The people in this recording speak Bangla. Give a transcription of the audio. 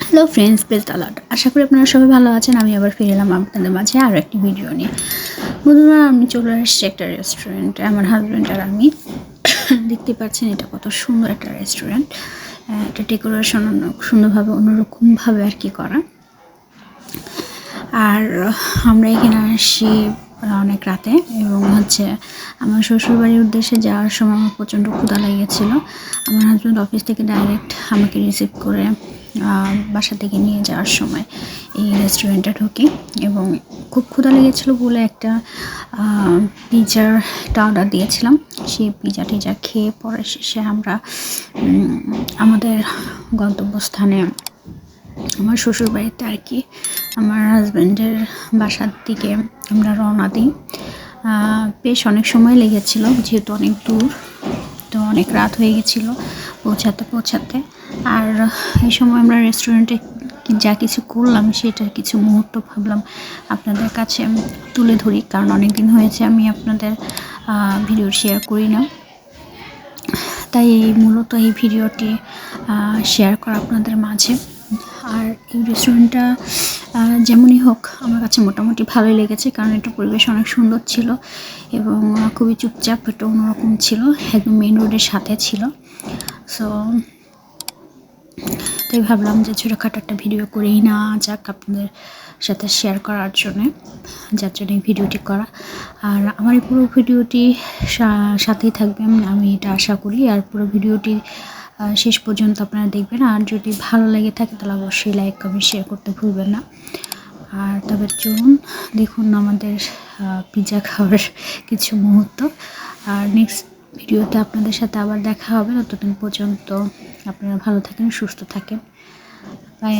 Hello friends, praise the Lord. আশা করি আপনারা সবাই ভালো আছেন। আমি আবার ফিরে এলাম আপনাদের মাঝে আরও একটি ভিডিও নিয়ে। বন্ধুরা, আমি চলে আসছি একটা রেস্টুরেন্টে। আমার হাজব্যান্ড আর আমি। দেখতে পাচ্ছেন এটা কত সুন্দর একটা রেস্টুরেন্ট। এটা ডেকোরেশন অনেক সুন্দরভাবে অন্যরকমভাবে আর কি করা। আর আমরা এখানে আসি অনেক রাতে, এবং আমার শ্বশুরবাড়ির উদ্দেশ্যে যাওয়ার সময় আমার প্রচণ্ড ক্ষুধা লেগেছিলো। আমার হাজব্যান্ড অফিস থেকে ডাইরেক্ট আমাকে রিসিভ করে বাসা থেকে নিয়ে যাওয়ার সময় এই রেস্টুরেন্টে ঢুকি, এবং খুব ক্ষুধা লেগেছিলো বলে একটা পিৎজার অর্ডার দিয়েছিলাম। সেই পিৎজা খেয়ে পরে শেষে আমরা আমাদের গন্তব্যস্থানে আমার শ্বশুরবাড়িতে আর কি আমার হাজব্যান্ডের বাসার দিকে আমরা রওনা দিই। বেশ অনেক সময় লেগেছিল, যেহেতু অনেক দূর, তো অনেক রাত হয়ে গেছিলো পৌঁছাতে। আর এই সময় আমরা রেস্টুরেন্টে যা কিছু করলাম সেটার কিছু মুহূর্ত ভাবলাম আপনাদের কাছে তুলে ধরি, কারণ অনেক দিন হয়েছে আমি আপনাদের ভিডিও শেয়ার করি না। তাই মূলত এই ভিডিওটি শেয়ার করা আপনাদের মাঝে। আর এই রেস্টুরেন্টটা যেমনই হোক আমার কাছে মোটামুটি ভালোই লেগেছে, কারণ এটা পরিবেশ অনেক সুন্দর ছিল এবং খুবই চুপচাপ, এটা অন্যরকম ছিল, একদম মেন রোডের সাথে ছিল। সো তাই ভাবলাম যে ছোটোখাটো একটা ভিডিও করেই না যাক আপনাদের সাথে শেয়ার করার জন্যে, যার জন্য এই ভিডিওটি করা। আর আমার এই পুরো ভিডিওটি সাথেই থাকবেন আমি এটা আশা করি। আর পুরো ভিডিওটি শেষ পর্যন্ত আপনারা দেখবেন। আর যদি ভালো লেগে থাকে তাহলে অবশ্যই লাইক কমেন্ট শেয়ার করতে ভুলবেন না। আর তবে চলুন দেখুন আমাদের পিৎজা খাওয়ার কিছু মুহূর্ত। আর নেক্সট ভিডিওতে আপনাদের সাথে আবার দেখা হবে। ততদিন পর্যন্ত আপনারা ভালো থাকেন, সুস্থ থাকেন। বাই।